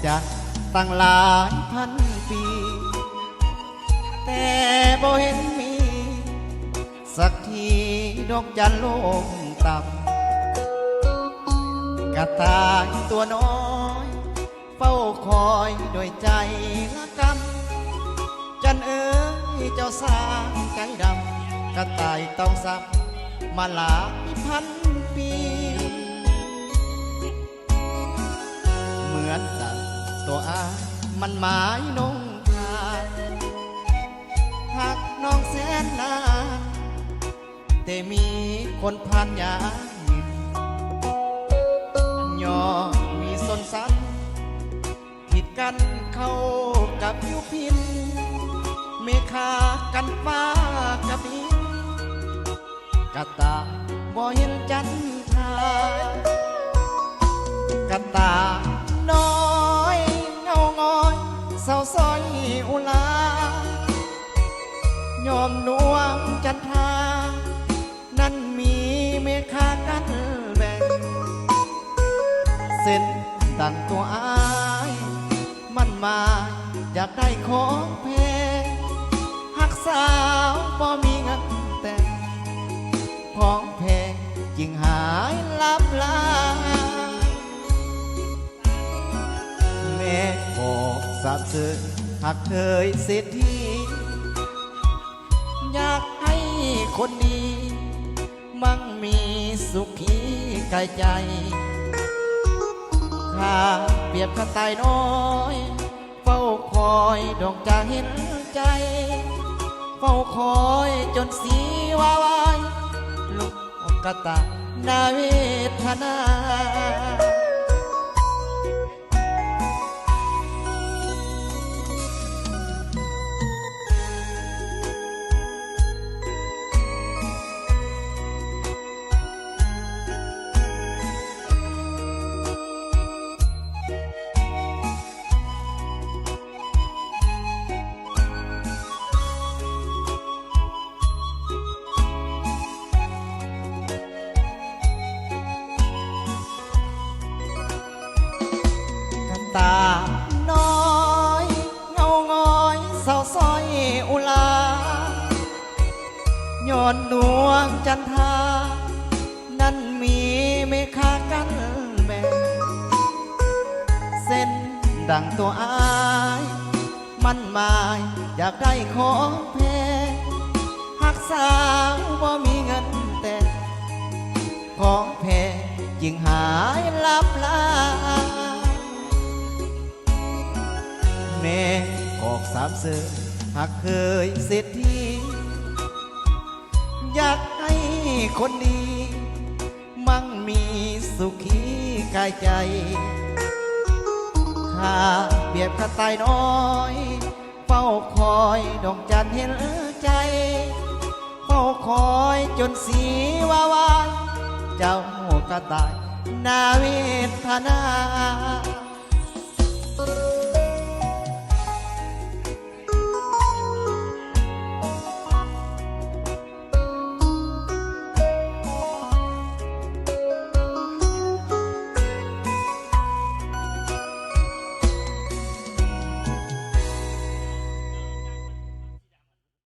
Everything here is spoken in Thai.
จันทร์ตั้งหลายพันปีแต่บ่เห็นมีสักทีดวงจันทร์ลงต่ำกระต่ายตัวน้อยเฝ้าคอยด้วยใจละกำจันเอ๋ยเจ้าสร้างใจดำกระต่ายต้องซ้ำมาหลายพันปีเหมือนสัตว์ตัวอามันหมายนงทางหักน้องแสนนานแต่มีคนผ่านยามย่อมีสนสันผิดกันเข้ากับผิวพินเมฆากันฟ้ากับอินกะตาบ่เห็นจันทรากะตาน้อยเงางอยเศร้าซอยอุลายอมนวงจันทรานั้นมีเมฆากันแบ่งเส้นดังตัวอายมันมาอยากได้ของแพงหักสาวบ่มีเงินแต่งของแพงจึงหายลับลาแม่ขอสาบซึ้งหากเคยเศรษฐีอยากให้คนดีมั่งมีสุขีกายใจข้าเปรียบกระต่ายน้อยเฝ้าคอยดวงจะเห็นใจเฝ้าคอยจนสีวาวายลูกกระต่ายนาเวทนาตาน้อยเงางอยเศร้าซอยอุลาย้อนดวงจันทรานั้นมีเมฆากันแบ่งเส้นดังตัวอายมันหมายอยากได้ของแพงหักสาวบ่มีเงินแต่ของแพงยิ่งหายลับลาแม่ออกสามเสือหากเคยเศรษฐีอยากให้คนดีมั่งมีสุขีกายใจข้าเปรียบกระต่ายน้อยเฝ้าคอยดวงจันทร์เห็นใจเฝ้าคอยจนสีวาวายเจ้ากระต่ายนาเวทนา